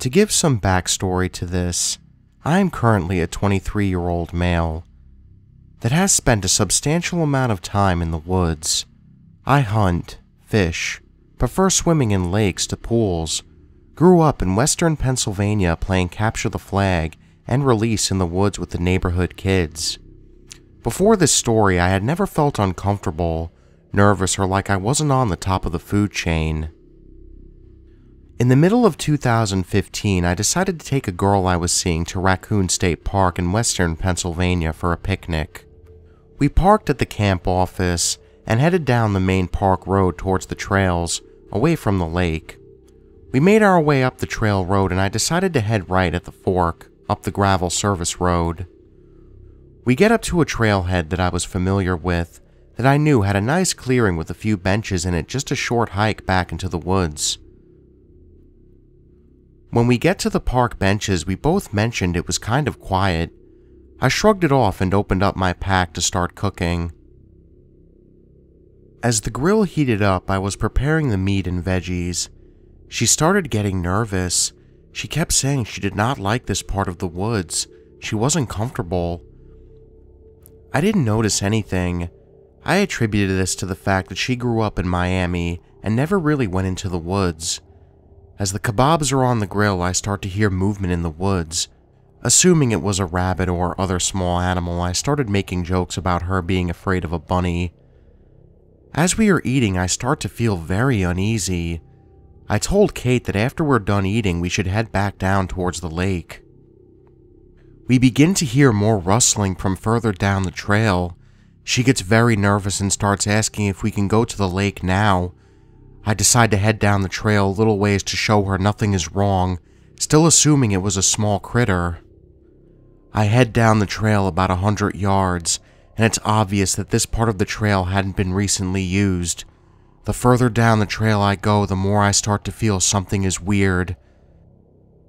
To give some backstory to this, I am currently a 23-year-old male that has spent a substantial amount of time in the woods. I hunt, fish, prefer swimming in lakes to pools, grew up in western Pennsylvania playing capture the flag and release in the woods with the neighborhood kids. Before this story, I had never felt uncomfortable, nervous, or like I wasn't on the top of the food chain. In the middle of 2015, I decided to take a girl I was seeing to Raccoon State Park in western Pennsylvania for a picnic. We parked at the camp office and headed down the main park road towards the trails, away from the lake. We made our way up the trail road and I decided to head right at the fork, up the gravel service road. We get up to a trailhead that I was familiar with, that I knew had a nice clearing with a few benches in it, just a short hike back into the woods. When we get to the park benches, we both mentioned it was kind of quiet. I shrugged it off and opened up my pack to start cooking. As the grill heated up, I was preparing the meat and veggies. She started getting nervous. She kept saying she did not like this part of the woods. She wasn't comfortable. I didn't notice anything. I attributed this to the fact that she grew up in Miami and never really went into the woods. As the kebabs are on the grill, I start to hear movement in the woods. Assuming it was a rabbit or other small animal, I started making jokes about her being afraid of a bunny. As we are eating, I start to feel very uneasy. I told Kate that after we're done eating, we should head back down towards the lake. We begin to hear more rustling from further down the trail. She gets very nervous and starts asking if we can go to the lake now. I decide to head down the trail a little ways to show her nothing is wrong, still assuming it was a small critter. I head down the trail about 100 yards, and it's obvious that this part of the trail hadn't been recently used. The further down the trail I go, the more I start to feel something is weird.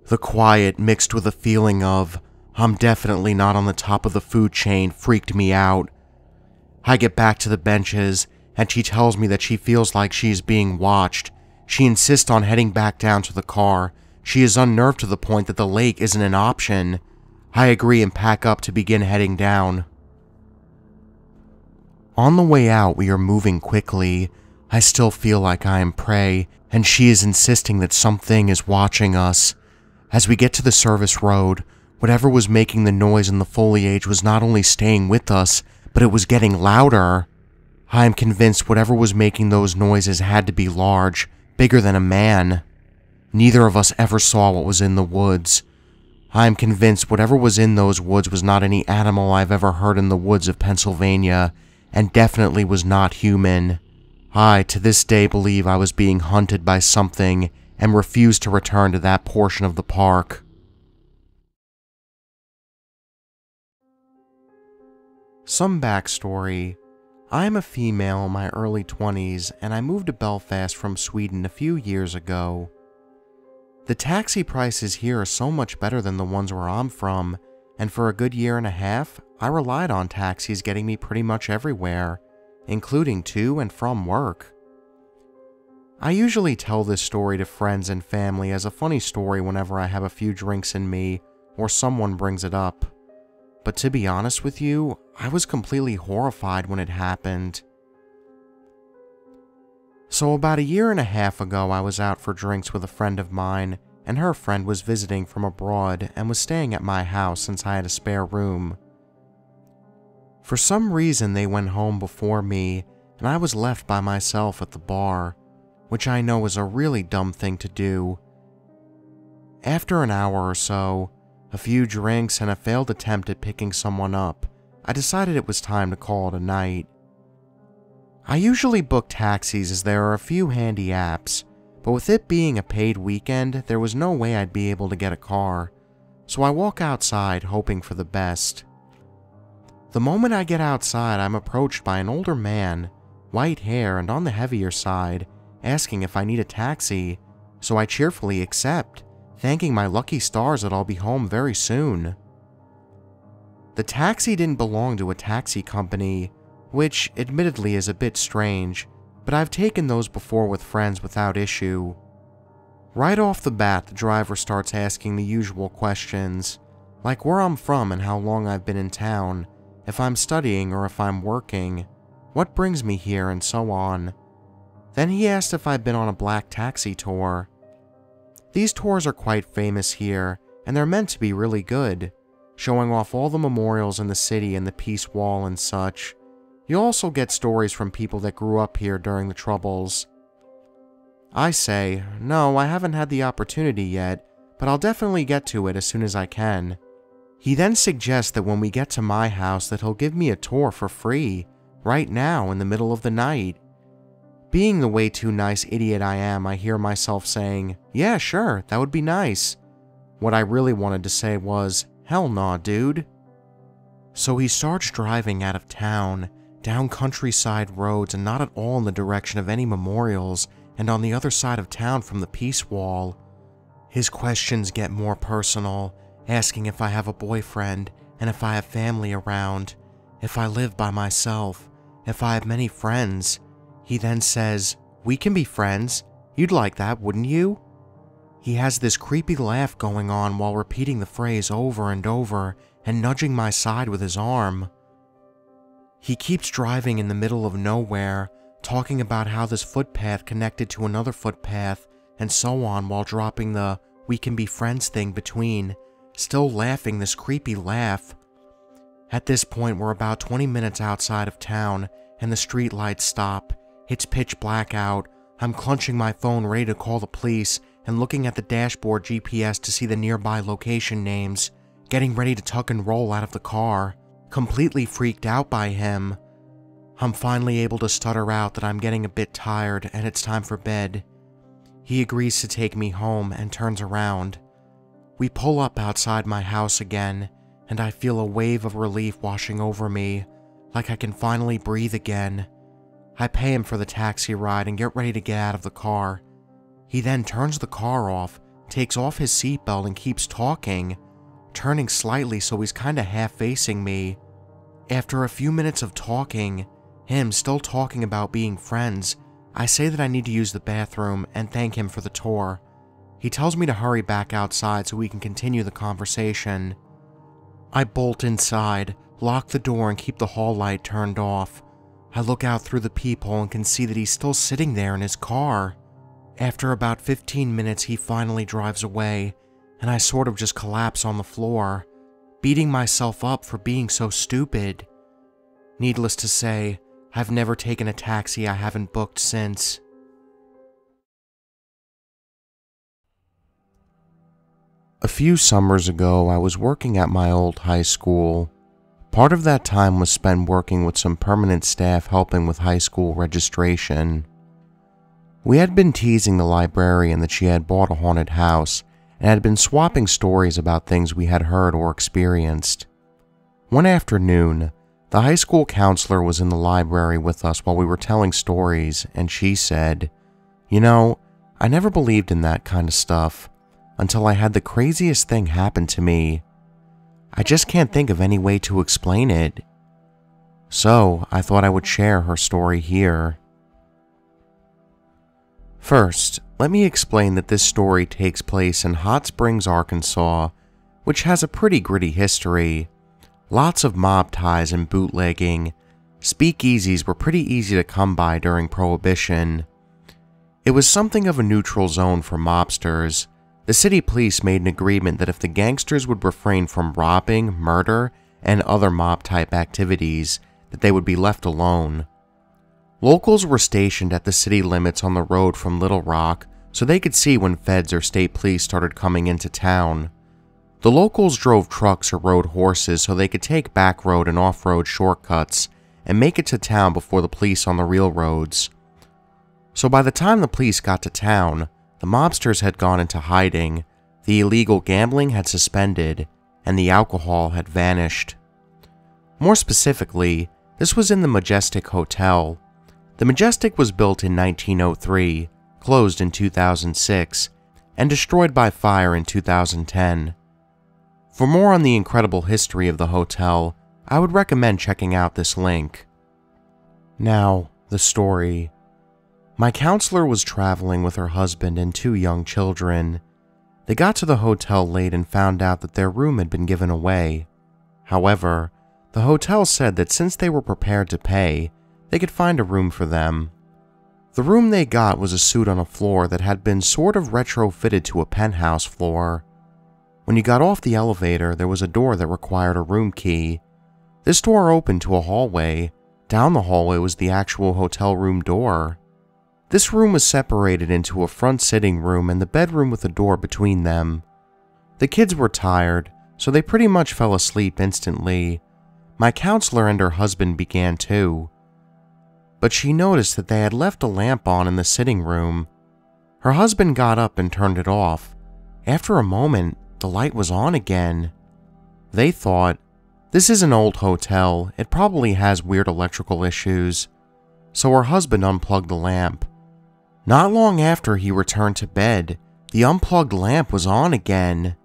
The quiet, mixed with a feeling of, I'm definitely not on the top of the food chain, freaked me out. I get back to the benches, and she tells me that she feels like she is being watched. She insists on heading back down to the car. She is unnerved to the point that the lake isn't an option. I agree and pack up to begin heading down. On the way out, we are moving quickly. I still feel like I am prey, and she is insisting that something is watching us. As we get to the service road, whatever was making the noise in the foliage was not only staying with us, but it was getting louder. I am convinced whatever was making those noises had to be large, bigger than a man. Neither of us ever saw what was in the woods. I am convinced whatever was in those woods was not any animal I've ever heard in the woods of Pennsylvania, and definitely was not human. I, to this day, believe I was being hunted by something, and refuse to return to that portion of the park. Some backstory. I am a female in my early 20s, and I moved to Belfast from Sweden a few years ago. The taxi prices here are so much better than the ones where I'm from, and for a good year and a half, I relied on taxis getting me pretty much everywhere, including to and from work. I usually tell this story to friends and family as a funny story whenever I have a few drinks in me or someone brings it up. But to be honest with you, I was completely horrified when it happened. So about a year and a half ago, I was out for drinks with a friend of mine, and her friend was visiting from abroad and was staying at my house since I had a spare room. For some reason, they went home before me, and I was left by myself at the bar, which I know is a really dumb thing to do. After an hour or so, a few drinks, and a failed attempt at picking someone up, I decided it was time to call it a night. I usually book taxis as there are a few handy apps, but with it being a paid weekend, there was no way I'd be able to get a car, so I walk outside hoping for the best. The moment I get outside, I'm approached by an older man, white hair and on the heavier side, asking if I need a taxi, so I cheerfully accept, thanking my lucky stars that I'll be home very soon. The taxi didn't belong to a taxi company, which admittedly is a bit strange, but I've taken those before with friends without issue. Right off the bat, the driver starts asking the usual questions, like where I'm from and how long I've been in town, if I'm studying or if I'm working, what brings me here, and so on. Then he asked if I'd been on a black taxi tour. These tours are quite famous here, and they're meant to be really good, showing off all the memorials in the city and the Peace Wall and such. You also get stories from people that grew up here during the Troubles. I say, no, I haven't had the opportunity yet, but I'll definitely get to it as soon as I can. He then suggests that when we get to my house that he'll give me a tour for free, right now in the middle of the night. Being the way too nice idiot I am, I hear myself saying, yeah, sure, that would be nice. What I really wanted to say was, hell nah, dude. So he starts driving out of town, down countryside roads and not at all in the direction of any memorials, and on the other side of town from the Peace Wall. His questions get more personal, asking if I have a boyfriend, and if I have family around, if I live by myself, if I have many friends. He then says, we can be friends. You'd like that, wouldn't you? He has this creepy laugh going on while repeating the phrase over and over and nudging my side with his arm. He keeps driving in the middle of nowhere, talking about how this footpath connected to another footpath and so on while dropping the we can be friends thing between, still laughing this creepy laugh. At this point, we're about 20 minutes outside of town and the street lights stop. It's pitch black out. I'm clenching my phone ready to call the police and looking at the dashboard GPS to see the nearby location names, getting ready to tuck and roll out of the car, completely freaked out by him. I'm finally able to stutter out that I'm getting a bit tired and it's time for bed. He agrees to take me home and turns around. We pull up outside my house again, and I feel a wave of relief washing over me, like I can finally breathe again. I pay him for the taxi ride and get ready to get out of the car. He then turns the car off, takes off his seatbelt and keeps talking, turning slightly so he's kinda half facing me. After a few minutes of talking, him still talking about being friends, I say that I need to use the bathroom and thank him for the tour. He tells me to hurry back outside so we can continue the conversation. I bolt inside, lock the door and keep the hall light turned off. I look out through the peephole and can see that he's still sitting there in his car. After about 15 minutes, he finally drives away, and I sort of just collapse on the floor, beating myself up for being so stupid. Needless to say, I've never taken a taxi I haven't booked since. A few summers ago, I was working at my old high school. Part of that time was spent working with some permanent staff helping with high school registration. We had been teasing the librarian that she had bought a haunted house and had been swapping stories about things we had heard or experienced. One afternoon, the high school counselor was in the library with us while we were telling stories, and she said, "You know, I never believed in that kind of stuff until I had the craziest thing happen to me. I just can't think of any way to explain it." So, I thought I would share her story here. First, let me explain that this story takes place in Hot Springs, Arkansas, which has a pretty gritty history. Lots of mob ties and bootlegging. Speakeasies were pretty easy to come by during Prohibition. It was something of a neutral zone for mobsters. The city police made an agreement that if the gangsters would refrain from robbing, murder, and other mob-type activities, that they would be left alone. Locals were stationed at the city limits on the road from Little Rock so they could see when feds or state police started coming into town. The locals drove trucks or rode horses so they could take back road and off-road shortcuts and make it to town before the police on the real roads. So by the time the police got to town, the mobsters had gone into hiding, the illegal gambling had suspended, and the alcohol had vanished. More specifically, this was in the Majestic Hotel. The Majestic was built in 1903, closed in 2006, and destroyed by fire in 2010. For more on the incredible history of the hotel, I would recommend checking out this link. Now, the story. My counselor was traveling with her husband and 2 young children. They got to the hotel late and found out that their room had been given away. However, the hotel said that since they were prepared to pay, they could find a room for them. The room they got was a suite on a floor that had been sort of retrofitted to a penthouse floor. When you got off the elevator, there was a door that required a room key. This door opened to a hallway. Down the hallway was the actual hotel room door. This room was separated into a front sitting room and the bedroom with a door between them. The kids were tired, so they pretty much fell asleep instantly. My counselor and her husband began too. But she noticed that they had left a lamp on in the sitting room. Her husband got up and turned it off. After a moment, the light was on again. They thought, this is an old hotel, it probably has weird electrical issues. So her husband unplugged the lamp. Not long after he returned to bed, the unplugged lamp was on again.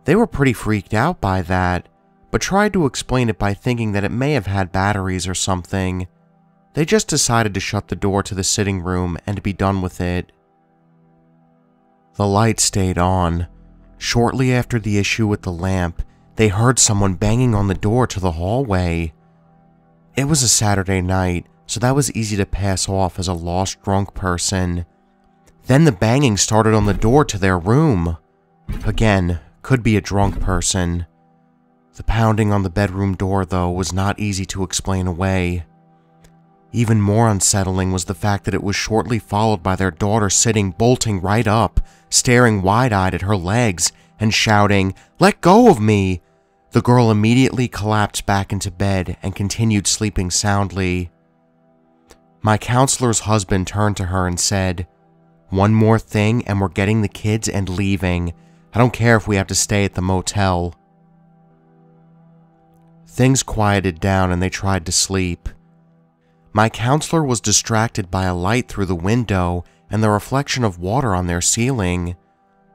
They were pretty freaked out by that, but tried to explain it by thinking that it may have had batteries or something. They just decided to shut the door to the sitting room and be done with it. The light stayed on. Shortly after the issue with the lamp, they heard someone banging on the door to the hallway. It was a Saturday night, so that was easy to pass off as a lost drunk person. Then the banging started on the door to their room. Again, could be a drunk person. The pounding on the bedroom door, though, was not easy to explain away. Even more unsettling was the fact that it was shortly followed by their daughter sitting bolting right up, staring wide-eyed at her legs, and shouting, "Let go of me!" The girl immediately collapsed back into bed and continued sleeping soundly. My counselor's husband turned to her and said, "One more thing and we're getting the kids and leaving. I don't care if we have to stay at the motel." Things quieted down and they tried to sleep. My counselor was distracted by a light through the window and the reflection of water on their ceiling.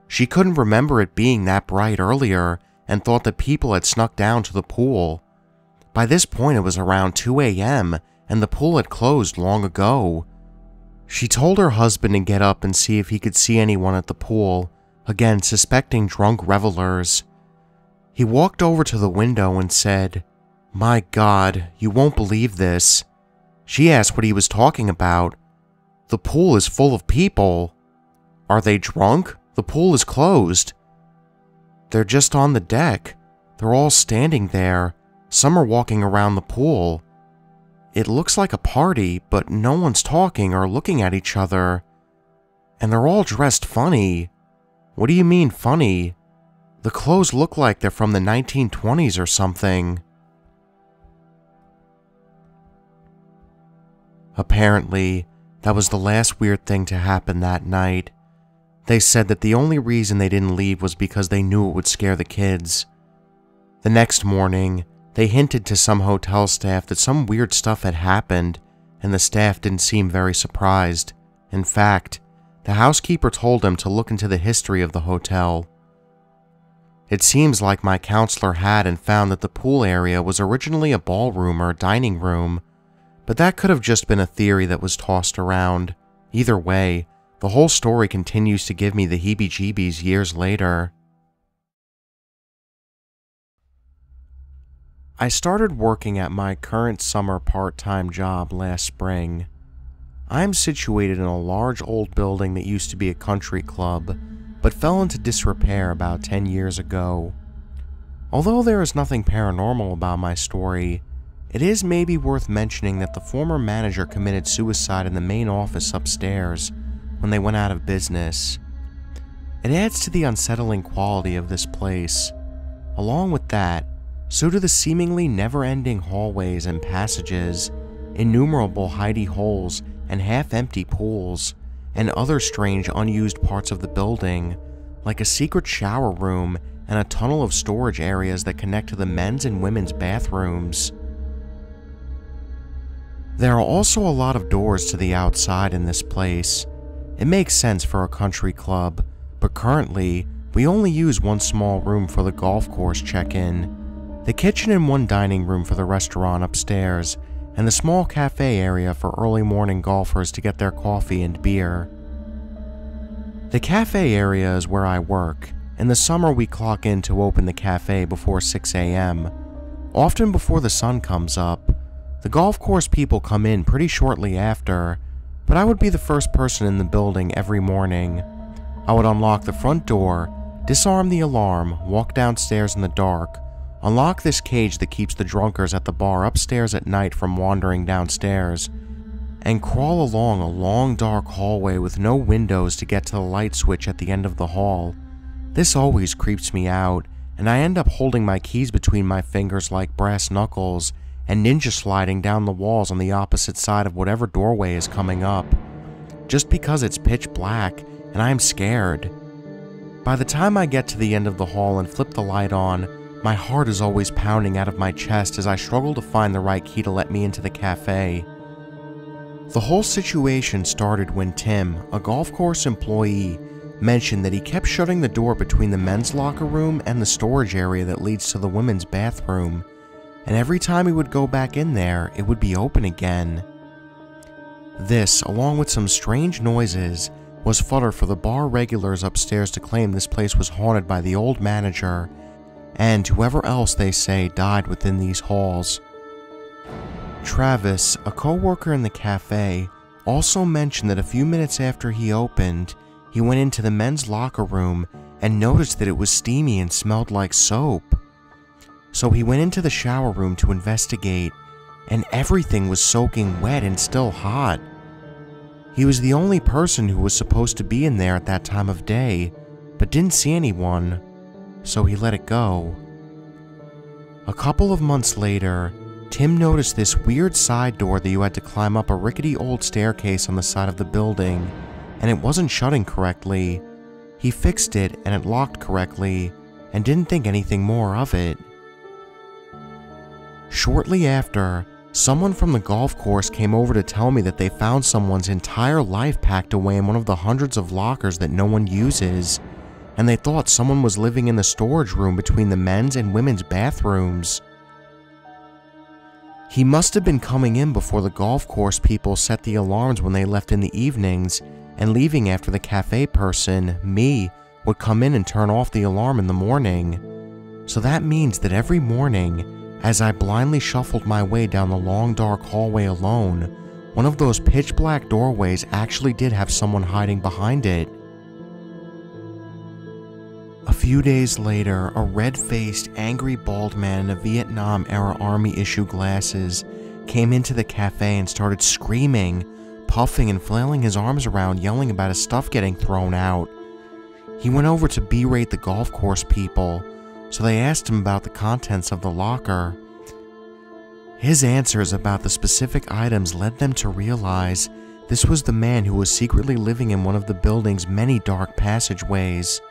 She couldn't remember it being that bright earlier and thought that people had snuck down to the pool. By this point it was around 2 a.m. and the pool had closed long ago. She told her husband to get up and see if he could see anyone at the pool, again suspecting drunk revelers. He walked over to the window and said, "My God, you won't believe this." She asked what he was talking about. "The pool is full of people." "Are they drunk? The pool is closed." "They're just on the deck. They're all standing there. Some are walking around the pool. It looks like a party, but no one's talking or looking at each other. And they're all dressed funny." "What do you mean funny?" "The clothes look like they're from the 1920s or something." Apparently, that was the last weird thing to happen that night. They said that the only reason they didn't leave was because they knew it would scare the kids. The next morning, they hinted to some hotel staff that some weird stuff had happened, and the staff didn't seem very surprised. In fact, the housekeeper told them to look into the history of the hotel. It seems like my counselor had and found that the pool area was originally a ballroom or dining room, but that could have just been a theory that was tossed around. Either way, the whole story continues to give me the heebie-jeebies years later. I started working at my current summer part-time job last spring. I am situated in a large old building that used to be a country club, but fell into disrepair about 10 years ago. Although there is nothing paranormal about my story, it is maybe worth mentioning that the former manager committed suicide in the main office upstairs when they went out of business. It adds to the unsettling quality of this place. Along with that, so do the seemingly never-ending hallways and passages, innumerable hidey holes and half-empty pools, and other strange unused parts of the building, like a secret shower room and a tunnel of storage areas that connect to the men's and women's bathrooms. There are also a lot of doors to the outside in this place. It makes sense for a country club, but currently, we only use one small room for the golf course check-in, the kitchen and one dining room for the restaurant upstairs, and the small cafe area for early morning golfers to get their coffee and beer. The cafe area is where I work. In the summer, we clock in to open the cafe before 6 a.m., often before the sun comes up. The golf course people come in pretty shortly after, but I would be the first person in the building every morning. I would unlock the front door, disarm the alarm, walk downstairs in the dark, unlock this cage that keeps the drunkards at the bar upstairs at night from wandering downstairs, and crawl along a long dark hallway with no windows to get to the light switch at the end of the hall. This always creeps me out, and I end up holding my keys between my fingers like brass knuckles and ninja sliding down the walls on the opposite side of whatever doorway is coming up, just because it's pitch black and I am scared. By the time I get to the end of the hall and flip the light on, my heart is always pounding out of my chest as I struggle to find the right key to let me into the cafe. The whole situation started when Tim, a golf course employee, mentioned that he kept shutting the door between the men's locker room and the storage area that leads to the women's bathroom, and every time he would go back in there, it would be open again. This, along with some strange noises, was fodder for the bar regulars upstairs to claim this place was haunted by the old manager and whoever else they say died within these halls. Travis, a co-worker in the cafe, also mentioned that a few minutes after he opened, he went into the men's locker room and noticed that it was steamy and smelled like soap. So he went into the shower room to investigate, and everything was soaking wet and still hot. He was the only person who was supposed to be in there at that time of day, but didn't see anyone, so he let it go. A couple of months later, Tim noticed this weird side door that you had to climb up a rickety old staircase on the side of the building, and it wasn't shutting correctly. He fixed it and it locked correctly, and didn't think anything more of it. Shortly after, someone from the golf course came over to tell me that they found someone's entire life packed away in one of the hundreds of lockers that no one uses, and they thought someone was living in the storage room between the men's and women's bathrooms. He must have been coming in before the golf course people set the alarms when they left in the evenings, and leaving after the cafe person, me, would come in and turn off the alarm in the morning. So that means that every morning, as I blindly shuffled my way down the long dark hallway alone, one of those pitch black doorways actually did have someone hiding behind it. A few days later, a red-faced, angry bald man in a Vietnam-era Army-issue glasses came into the cafe and started screaming, puffing and flailing his arms around, yelling about his stuff getting thrown out. He went over to berate the golf course people, so they asked him about the contents of the locker. His answers about the specific items led them to realize this was the man who was secretly living in one of the building's many dark passageways.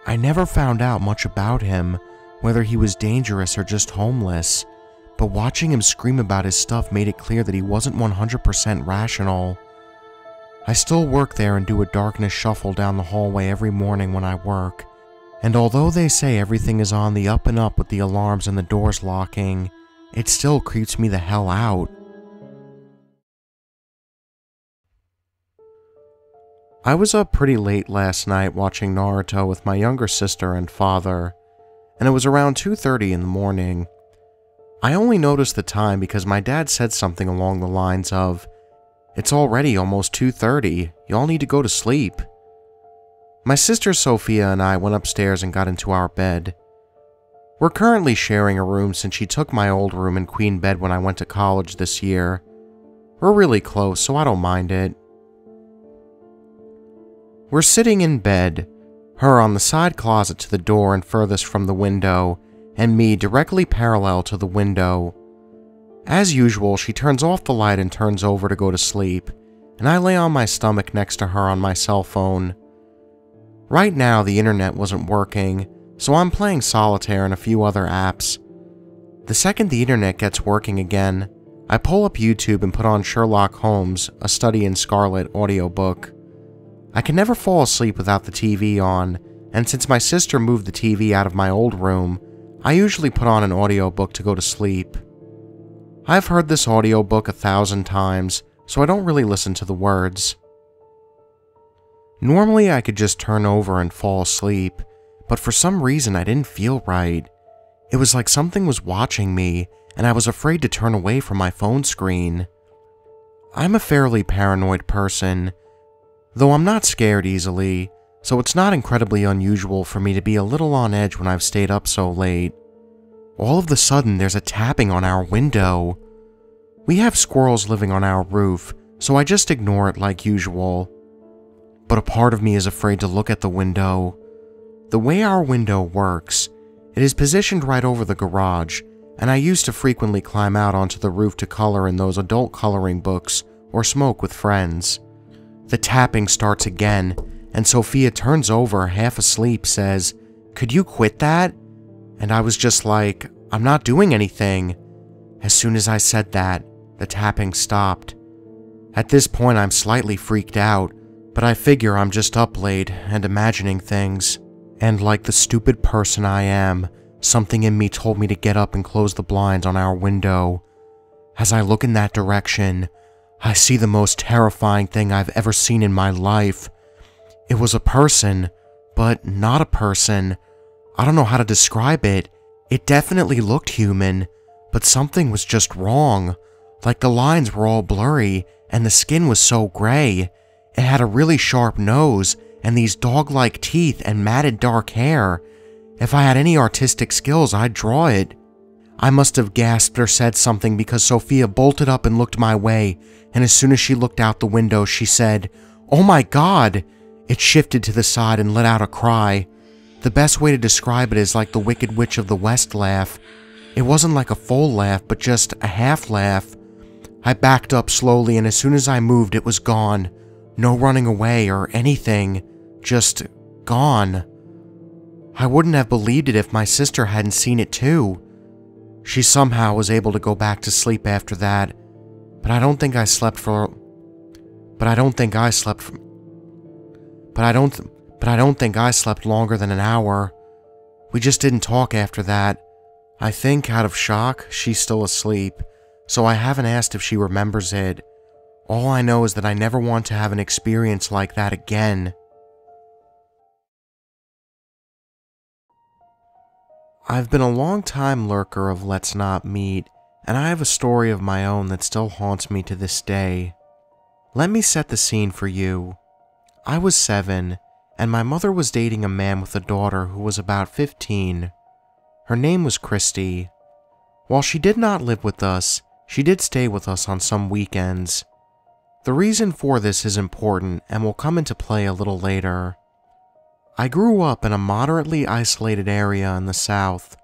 I never found out much about him, whether he was dangerous or just homeless, but watching him scream about his stuff made it clear that he wasn't 100% rational. I still work there and do a darkness shuffle down the hallway every morning when I work, and although they say everything is on the up and up with the alarms and the doors locking, it still creeps me the hell out. I was up pretty late last night watching Naruto with my younger sister and father, and it was around 2:30 in the morning. I only noticed the time because my dad said something along the lines of, "It's already almost 2:30, y'all need to go to sleep." My sister Sophia and I went upstairs and got into our bed. We're currently sharing a room since she took my old room in queen bed when I went to college this year. We're really close, so I don't mind it. We're sitting in bed, her on the side closet to the door and furthest from the window, and me directly parallel to the window. As usual, she turns off the light and turns over to go to sleep, and I lay on my stomach next to her on my cell phone. Right now, the internet wasn't working, so I'm playing solitaire and a few other apps. The second the internet gets working again, I pull up YouTube and put on Sherlock Holmes, A Study in Scarlet audiobook. I can never fall asleep without the TV on, and since my sister moved the TV out of my old room, I usually put on an audiobook to go to sleep. I've heard this audiobook 1,000 times, so I don't really listen to the words. Normally I could just turn over and fall asleep, but for some reason I didn't feel right. It was like something was watching me, and I was afraid to turn away from my phone screen. I'm a fairly paranoid person, though I'm not scared easily, so it's not incredibly unusual for me to be a little on edge when I've stayed up so late. All of a sudden, there's a tapping on our window. We have squirrels living on our roof, so I just ignore it like usual. But a part of me is afraid to look at the window. The way our window works, it is positioned right over the garage, and I used to frequently climb out onto the roof to color in those adult coloring books or smoke with friends. The tapping starts again, and Sophia turns over, half asleep, says, "Could you quit that?" And I was just like, "I'm not doing anything." As soon as I said that, the tapping stopped. At this point, I'm slightly freaked out, but I figure I'm just up late and imagining things. And like the stupid person I am, something in me told me to get up and close the blinds on our window. As I look in that direction, I see the most terrifying thing I've ever seen in my life. It was a person, but not a person. I don't know how to describe it. It definitely looked human, but something was just wrong. Like the lines were all blurry, and the skin was so gray. It had a really sharp nose, and these dog-like teeth and matted dark hair. If I had any artistic skills, I'd draw it. I must have gasped or said something because Sophia bolted up and looked my way, and as soon as she looked out the window, she said, "Oh my God!" It shifted to the side and let out a cry. The best way to describe it is like the Wicked Witch of the West laugh. It wasn't like a full laugh, but just a half laugh. I backed up slowly, and as soon as I moved, it was gone. No running away or anything. Just gone. I wouldn't have believed it if my sister hadn't seen it too. She somehow was able to go back to sleep after that, but I don't think I slept for... But I don't think I slept longer than an hour. We just didn't talk after that. I think, out of shock, she's still asleep, so I haven't asked if she remembers it. All I know is that I never want to have an experience like that again. I've been a long-time lurker of Let's Not Meet, and I have a story of my own that still haunts me to this day. Let me set the scene for you. I was 7, and my mother was dating a man with a daughter who was about 15. Her name was Christy. While she did not live with us, she did stay with us on some weekends. The reason for this is important and will come into play a little later. I grew up in a moderately isolated area in the south.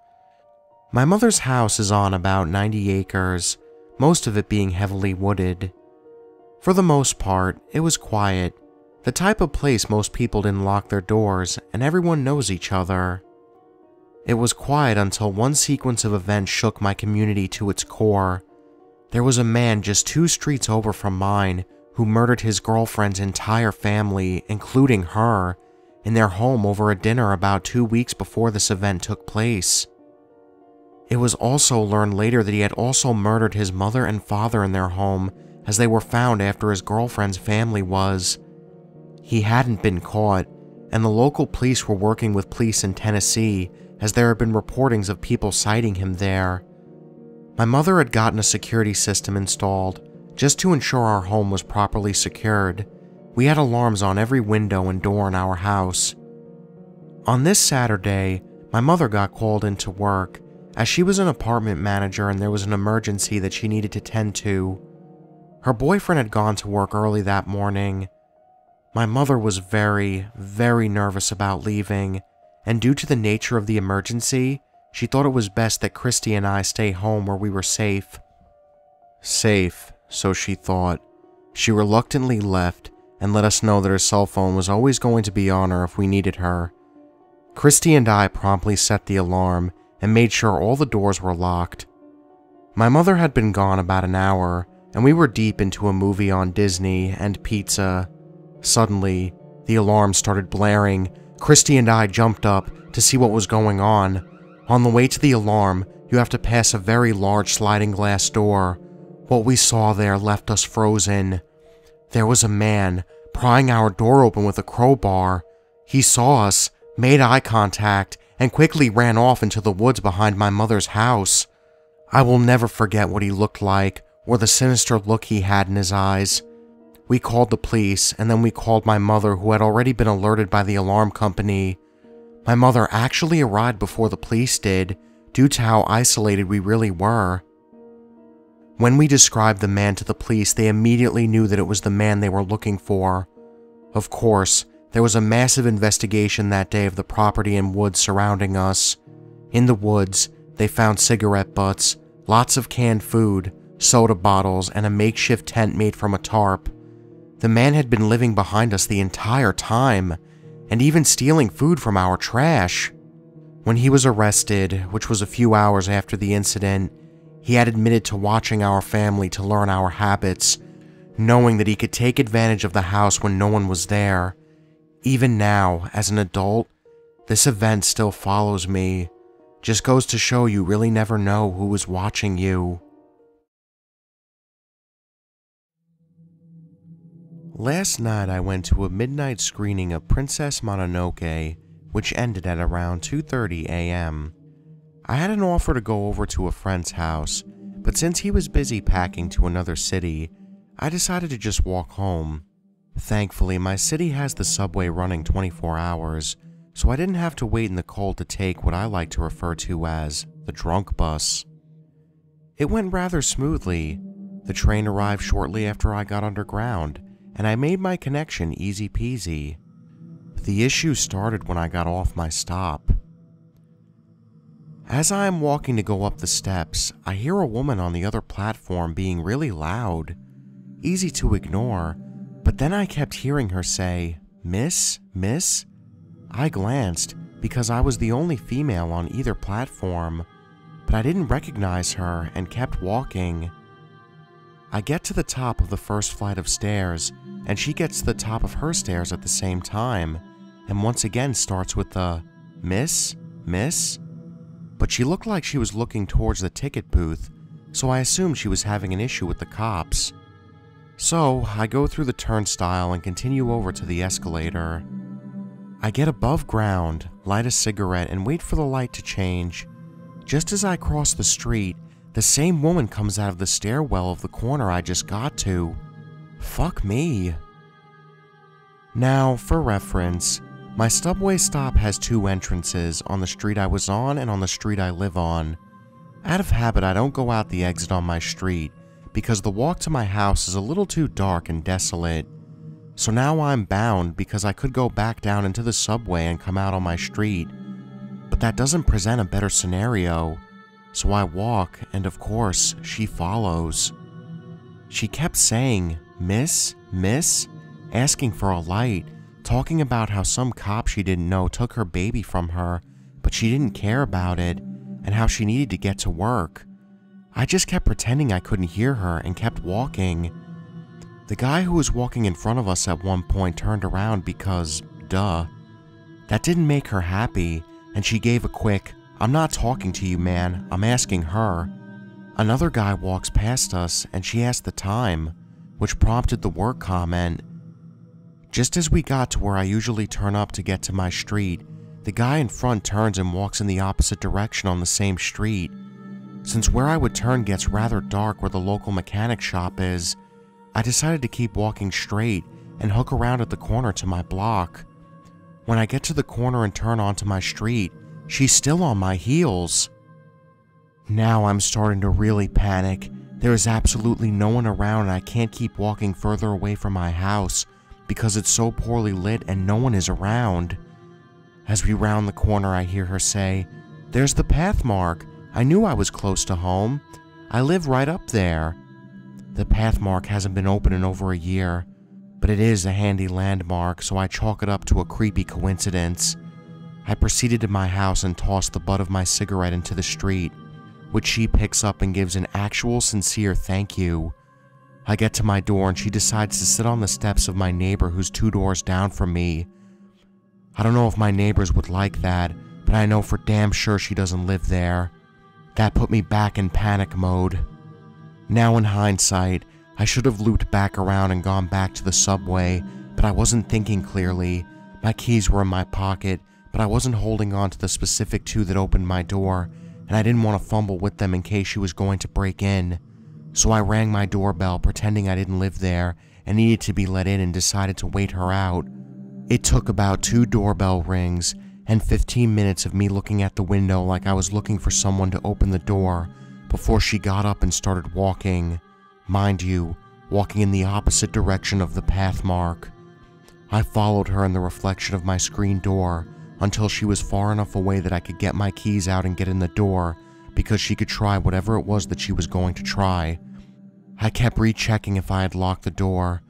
My mother's house is on about 90 acres, most of it being heavily wooded. For the most part, it was quiet, the type of place most people didn't lock their doors and everyone knows each other. It was quiet until one sequence of events shook my community to its core. There was a man just 2 streets over from mine who murdered his girlfriend's entire family, including her, in their home over a dinner about 2 weeks before this event took place. It was also learned later that he had also murdered his mother and father in their home, as they were found after his girlfriend's family was. He hadn't been caught, and the local police were working with police in Tennessee, as there had been reportings of people sighting him there. My mother had gotten a security system installed, just to ensure our home was properly secured. We had alarms on every window and door in our house. On this Saturday, my mother got called into work, as she was an apartment manager and there was an emergency that she needed to tend to. Her boyfriend had gone to work early that morning. My mother was very, very nervous about leaving, and due to the nature of the emergency, she thought it was best that Christy and I stay home where we were safe. Safe, so she thought. She reluctantly left and let us know that her cell phone was always going to be on her if we needed her. Christy and I promptly set the alarm and made sure all the doors were locked. My mother had been gone about an hour, and we were deep into a movie on Disney and pizza. Suddenly, the alarm started blaring. Christy and I jumped up to see what was going on. On the way to the alarm, You have to pass a very large sliding glass door. What we saw there left us frozen. There was a man prying our door open with a crowbar. He saw us, made eye contact, and quickly ran off into the woods behind my mother's house. I will never forget what he looked like or the sinister look he had in his eyes. We called the police, and then we called my mother, who had already been alerted by the alarm company. My mother actually arrived before the police did, due to how isolated we really were. When we described the man to the police, they immediately knew that it was the man they were looking for. Of course, there was a massive investigation that day of the property and woods surrounding us. In the woods, they found cigarette butts, lots of canned food, soda bottles, and a makeshift tent made from a tarp. The man had been living behind us the entire time, and even stealing food from our trash. When he was arrested, which was a few hours after the incident, he had admitted to watching our family to learn our habits, knowing that he could take advantage of the house when no one was there. Even now, as an adult, this event still follows me. Just goes to show you really never know who is watching you. Last night I went to a midnight screening of Princess Mononoke, which ended at around 2:30 a.m. I had an offer to go over to a friend's house, but since he was busy packing to another city, I decided to just walk home. Thankfully, my city has the subway running 24 hours, so I didn't have to wait in the cold to take what I like to refer to as the drunk bus. It went rather smoothly. The train arrived shortly after I got underground, and I made my connection easy peasy. The issue started when I got off my stop. As I am walking to go up the steps, I hear a woman on the other platform being really loud. Easy to ignore, but then I kept hearing her say, "Miss, miss?" I glanced because I was the only female on either platform, but I didn't recognize her and kept walking. I get to the top of the first flight of stairs, and she gets to the top of her stairs at the same time, and once again starts with the, "Miss, miss?" But she looked like she was looking towards the ticket booth, so I assumed she was having an issue with the cops. So I go through the turnstile and continue over to the escalator. I get above ground, light a cigarette, and wait for the light to change. Just as I cross the street, the same woman comes out of the stairwell of the corner I just got to. Fuck me. Now, for reference, my subway stop has two entrances, on the street I was on and on the street I live on. Out of habit, I don't go out the exit on my street, because the walk to my house is a little too dark and desolate. So now I'm bound because I could go back down into the subway and come out on my street, but that doesn't present a better scenario. So I walk, and of course, she follows. She kept saying, "Miss, miss?" asking for a light, talking about how some cop she didn't know took her baby from her, but she didn't care about it, and how she needed to get to work. I just kept pretending I couldn't hear her and kept walking. The guy who was walking in front of us at one point turned around because, duh. That didn't make her happy, and she gave a quick, "I'm not talking to you, man, I'm asking her." Another guy walks past us, and she asked the time, which prompted the work comment. Just as we got to where I usually turn up to get to my street, the guy in front turns and walks in the opposite direction on the same street. Since where I would turn gets rather dark where the local mechanic shop is, I decided to keep walking straight and hook around at the corner to my block. When I get to the corner and turn onto my street, she's still on my heels. Now I'm starting to really panic. There is absolutely no one around, and I can't keep walking further away from my house because it's so poorly lit and no one is around. As we round the corner, I hear her say, "There's the path mark. I knew I was close to home. I live right up there." The path mark hasn't been open in over a year, but it is a handy landmark, so I chalk it up to a creepy coincidence. I proceeded to my house and tossed the butt of my cigarette into the street, which she picks up and gives an actual sincere thank you. I get to my door and she decides to sit on the steps of my neighbor who's 2 doors down from me. I don't know if my neighbors would like that, but I know for damn sure she doesn't live there. That put me back in panic mode. Now in hindsight, I should have looped back around and gone back to the subway, but I wasn't thinking clearly. My keys were in my pocket, but I wasn't holding on to the specific two that opened my door, and I didn't want to fumble with them in case she was going to break in. So I rang my doorbell pretending I didn't live there and needed to be let in and decided to wait her out. It took about 2 doorbell rings and 15 minutes of me looking at the window like I was looking for someone to open the door before she got up and started walking. Mind you, walking in the opposite direction of the path mark. I followed her in the reflection of my screen door until she was far enough away that I could get my keys out and get in the door because she could try whatever it was that she was going to try. I kept rechecking if I had locked the door.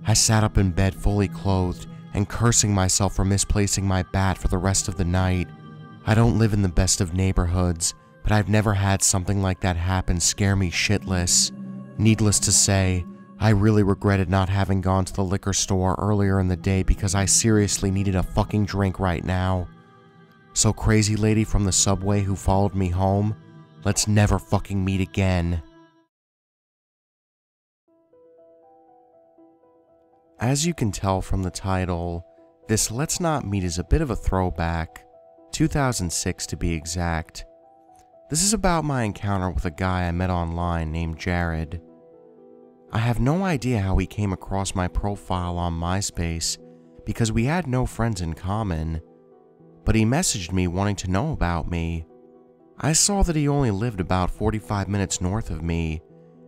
I sat up in bed fully clothed and cursing myself for misplacing my bat for the rest of the night. I don't live in the best of neighborhoods, but I've never had something like that happen scare me shitless. Needless to say, I really regretted not having gone to the liquor store earlier in the day because I seriously needed a fucking drink right now. So crazy lady from the subway who followed me home, let's never fucking meet again. As you can tell from the title, this Let's Not Meet is a bit of a throwback, 2006 to be exact. This is about my encounter with a guy I met online named Jared. I have no idea how he came across my profile on Myspace because we had no friends in common, but he messaged me wanting to know about me. I saw that he only lived about 45 minutes north of me,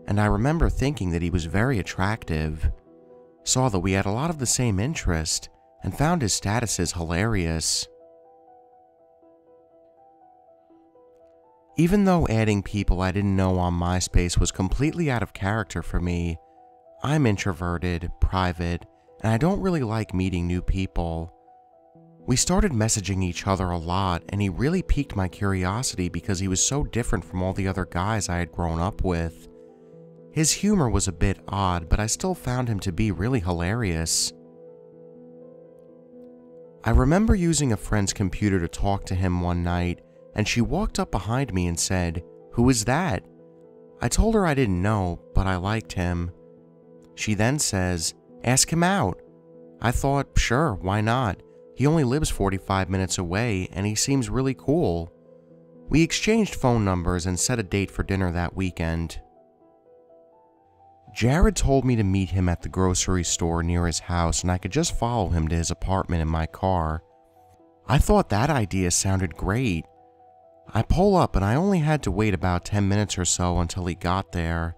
and I remember thinking that he was very attractive. Saw that we had a lot of the same interest, and found his statuses hilarious. Even though adding people I didn't know on Myspace was completely out of character for me, I'm introverted, private, and I don't really like meeting new people. We started messaging each other a lot, and he really piqued my curiosity because he was so different from all the other guys I had grown up with. His humor was a bit odd, but I still found him to be really hilarious. I remember using a friend's computer to talk to him one night, and she walked up behind me and said, "Who is that?" I told her I didn't know, but I liked him. She then says, "Ask him out." I thought, sure, why not? He only lives 45 minutes away, and he seems really cool. We exchanged phone numbers and set a date for dinner that weekend. Jared told me to meet him at the grocery store near his house and I could just follow him to his apartment in my car. I thought that idea sounded great. I pull up and I only had to wait about 10 minutes or so until he got there.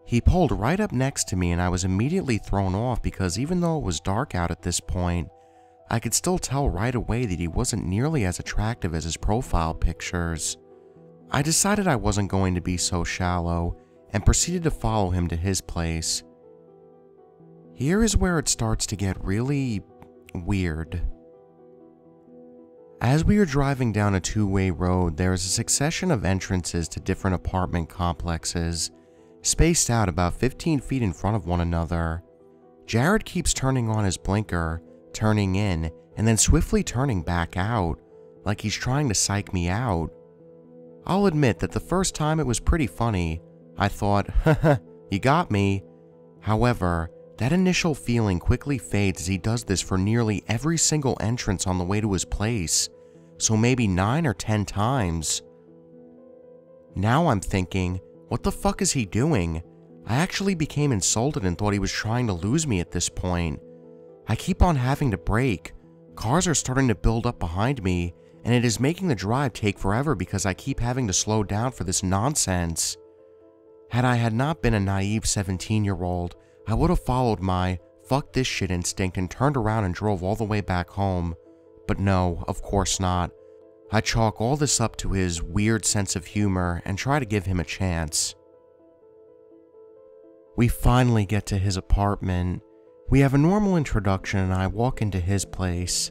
He pulled right up next to me and I was immediately thrown off because even though it was dark out at this point, I could still tell right away that he wasn't nearly as attractive as his profile pictures. I decided I wasn't going to be so shallow and proceeded to follow him to his place. Here is where it starts to get really weird. As we are driving down a two-way road, there is a succession of entrances to different apartment complexes, spaced out about 15 feet in front of one another. Jared keeps turning on his blinker, turning in, and then swiftly turning back out, like he's trying to psych me out. I'll admit that the first time it was pretty funny. I thought, haha, you got me. However, that initial feeling quickly fades as he does this for nearly every single entrance on the way to his place, so maybe 9 or 10 times. Now I'm thinking, what the fuck is he doing? I actually became insulted and thought he was trying to lose me at this point. I keep on having to brake. Cars are starting to build up behind me, and it is making the drive take forever because I keep having to slow down for this nonsense. Had I had not been a naive 17-year-old, I would have followed my fuck this shit instinct and turned around and drove all the way back home. But no, of course not. I chalk all this up to his weird sense of humor and try to give him a chance. We finally get to his apartment. We have a normal introduction and I walk into his place.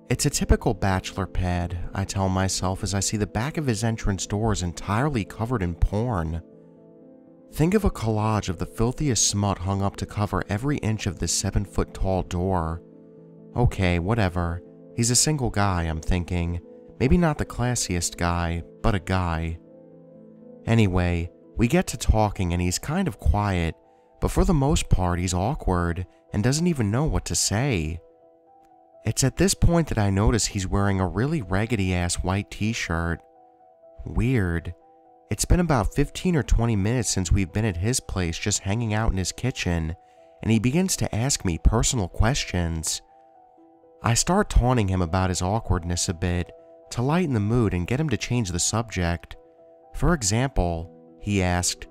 It's a typical bachelor pad, I tell myself as I see the back of his entrance door is entirely covered in porn. Think of a collage of the filthiest smut hung up to cover every inch of this 7-foot-tall door. Okay, whatever. He's a single guy, I'm thinking. Maybe not the classiest guy, but a guy. Anyway, we get to talking and he's kind of quiet, but for the most part he's awkward and doesn't even know what to say. It's at this point that I notice he's wearing a really raggedy-ass white t-shirt. Weird. It's been about 15 or 20 minutes since we've been at his place just hanging out in his kitchen, and he begins to ask me personal questions. I start taunting him about his awkwardness a bit, to lighten the mood and get him to change the subject. For example, he asked,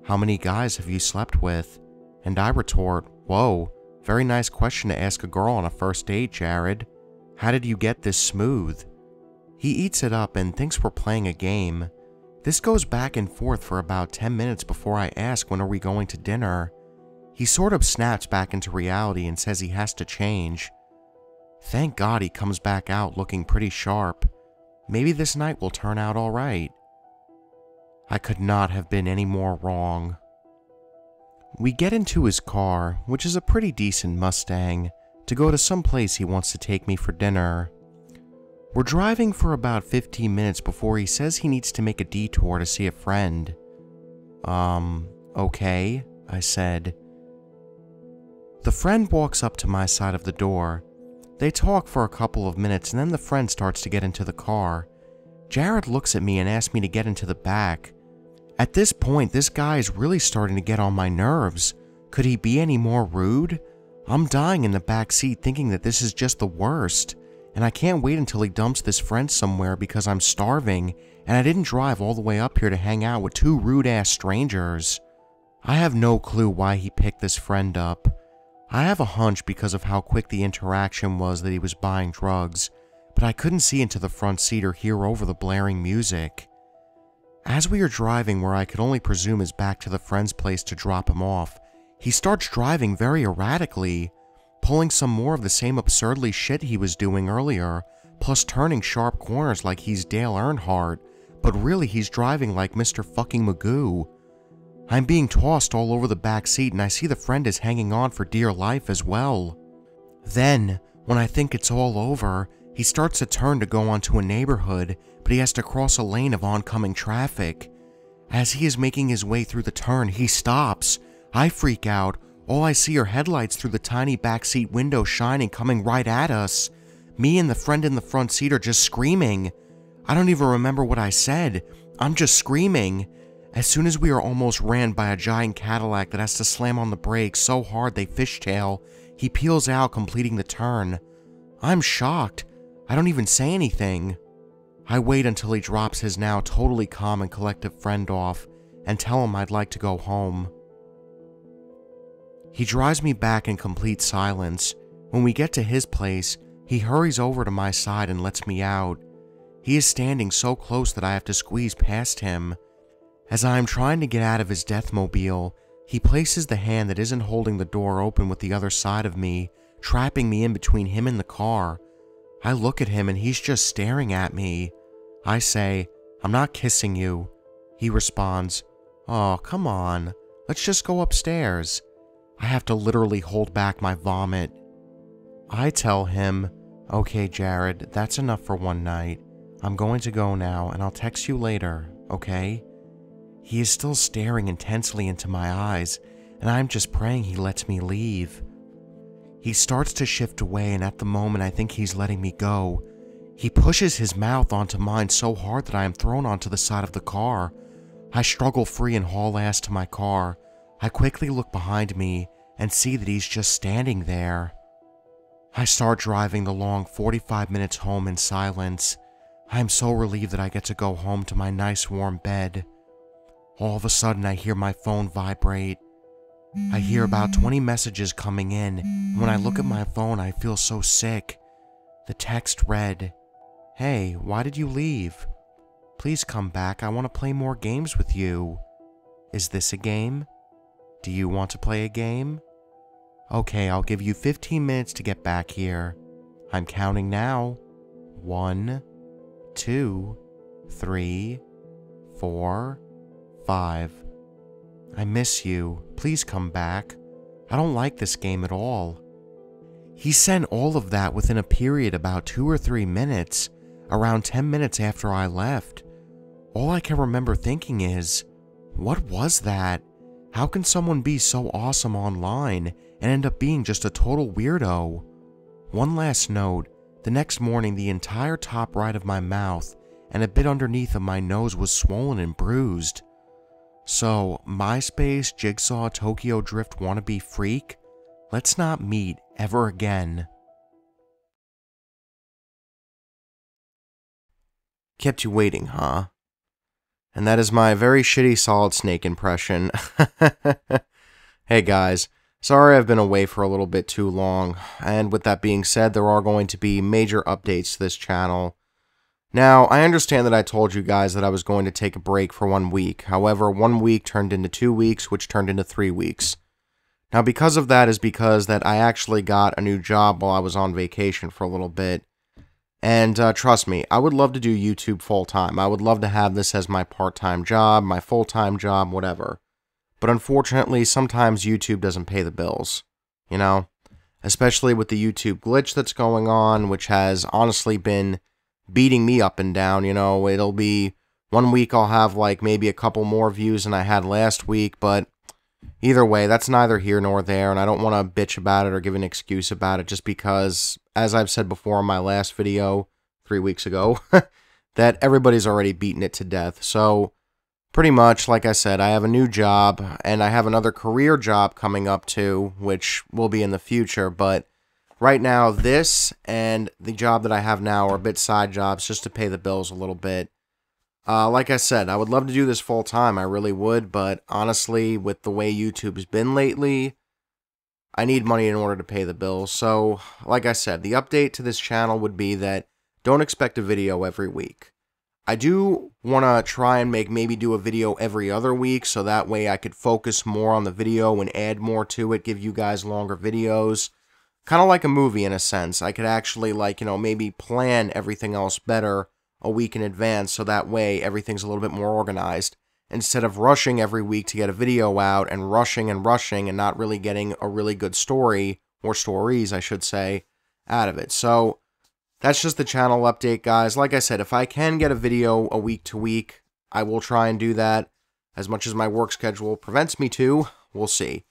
"How many guys have you slept with?" And I retort, "Whoa, very nice question to ask a girl on a first date, Jared. How did you get this smooth?" He eats it up and thinks we're playing a game. This goes back and forth for about 10 minutes before I ask when are we going to dinner. He sort of snaps back into reality and says he has to change. Thank God he comes back out looking pretty sharp. Maybe this night will turn out alright. I could not have been any more wrong. We get into his car, which is a pretty decent Mustang, to go to some place he wants to take me for dinner. We're driving for about 15 minutes before he says he needs to make a detour to see a friend. Okay, I said. The friend walks up to my side of the door. They talk for a couple of minutes and then the friend starts to get into the car. Jared looks at me and asks me to get into the back. At this point, this guy is really starting to get on my nerves. Could he be any more rude? I'm dying in the back seat thinking that this is just the worst. And I can't wait until he dumps this friend somewhere because I'm starving and I didn't drive all the way up here to hang out with two rude-ass strangers. I have no clue why he picked this friend up. I have a hunch because of how quick the interaction was that he was buying drugs, but I couldn't see into the front seat or hear over the blaring music. As we are driving where I could only presume is back to the friend's place to drop him off, he starts driving very erratically, pulling some more of the same absurdly shit he was doing earlier, plus turning sharp corners like he's Dale Earnhardt, but really he's driving like Mr. fucking Magoo. I'm being tossed all over the back seat and I see the friend is hanging on for dear life as well. Then, when I think it's all over, he starts to turn to go onto a neighborhood, but he has to cross a lane of oncoming traffic. As he is making his way through the turn, he stops. I freak out. All I see are headlights through the tiny backseat window shining, coming right at us. Me and the friend in the front seat are just screaming. I don't even remember what I said. I'm just screaming. As soon as we are almost ran by a giant Cadillac that has to slam on the brakes so hard they fishtail, he peels out, completing the turn. I'm shocked. I don't even say anything. I wait until he drops his now totally calm and collective friend off and tell him I'd like to go home. He drives me back in complete silence. When we get to his place, he hurries over to my side and lets me out. He is standing so close that I have to squeeze past him. As I am trying to get out of his deathmobile, he places the hand that isn't holding the door open with the other side of me, trapping me in between him and the car. I look at him and he's just staring at me. I say, "I'm not kissing you." He responds, "Oh, come on. Let's just go upstairs." I have to literally hold back my vomit. I tell him, "Okay, Jared, that's enough for one night. I'm going to go now and I'll text you later, okay?" He is still staring intensely into my eyes, and I'm just praying he lets me leave. He starts to shift away, and at the moment I think he's letting me go, he pushes his mouth onto mine so hard that I am thrown onto the side of the car. I struggle free and haul ass to my car. I quickly look behind me and see that he's just standing there. I start driving the long 45 minutes home in silence. I am so relieved that I get to go home to my nice warm bed. All of a sudden I hear my phone vibrate. I hear about 20 messages coming in, and when I look at my phone I feel so sick. The text read, "Hey, why did you leave? Please come back, I want to play more games with you. Is this a game? Do you want to play a game? Okay, I'll give you 15 minutes to get back here. I'm counting now. 1, 2, 3, 4, 5. I miss you. Please come back. I don't like this game at all." He sent all of that within a period about 2 or 3 minutes, around 10 minutes after I left. all I can remember thinking is, what was that? How can someone be so awesome online and end up being just a total weirdo? One last note, the next morning the entire top right of my mouth and a bit underneath of my nose was swollen and bruised. So, Myspace, Jigsaw, Tokyo Drift wannabe freak, let's not meet ever again. Kept you waiting, huh? And that is my very shitty Solid Snake impression. Hey guys, sorry I've been away for a little bit too long, and with that being said, there are going to be major updates to this channel. Now, I understand that I told you guys that I was going to take a break for 1 week, however, 1 week turned into 2 weeks, which turned into 3 weeks. Now, because of that is because that I actually got a new job while I was on vacation for a little bit. And trust me, I would love to do YouTube full-time. I would love to have this as my part-time job, my full-time job, whatever. But unfortunately, sometimes YouTube doesn't pay the bills, you know? Especially with the YouTube glitch that's going on, which has honestly been beating me up and down, you know? It'll be 1 week I'll have like maybe a couple more views than I had last week, but either way, that's neither here nor there, and I don't want to bitch about it or give an excuse about it just because, as I've said before in my last video 3 weeks ago, that everybody's already beaten it to death. So, pretty much, like I said, I have a new job, and I have another career job coming up too, which will be in the future, but right now, this and the job that I have now are a bit side jobs just to pay the bills a little bit. Like I said, I would love to do this full time, I really would, but honestly, with the way YouTube's been lately, I need money in order to pay the bills. So, like I said, the update to this channel would be that don't expect a video every week. I do want to try and maybe do a video every other week, so that way I could focus more on the video and add more to it, give you guys longer videos. Kind of like a movie in a sense. I could actually, like, you know, maybe plan everything else better a week in advance, so that way everything's a little bit more organized, instead of rushing every week to get a video out and rushing and not really getting a really good story, or stories I should say, out of it. So that's just the channel update, guys. Like I said, if I can get a video a week to week, I will try and do that. As much as my work schedule prevents me to, we'll see.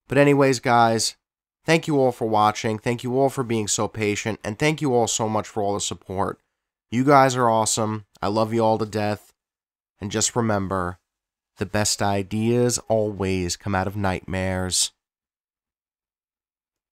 But anyways, guys, thank you all for watching, thank you all for being so patient, and thank you all so much for all the support. You guys are awesome. I love you all to death. And just remember, the best ideas always come out of nightmares.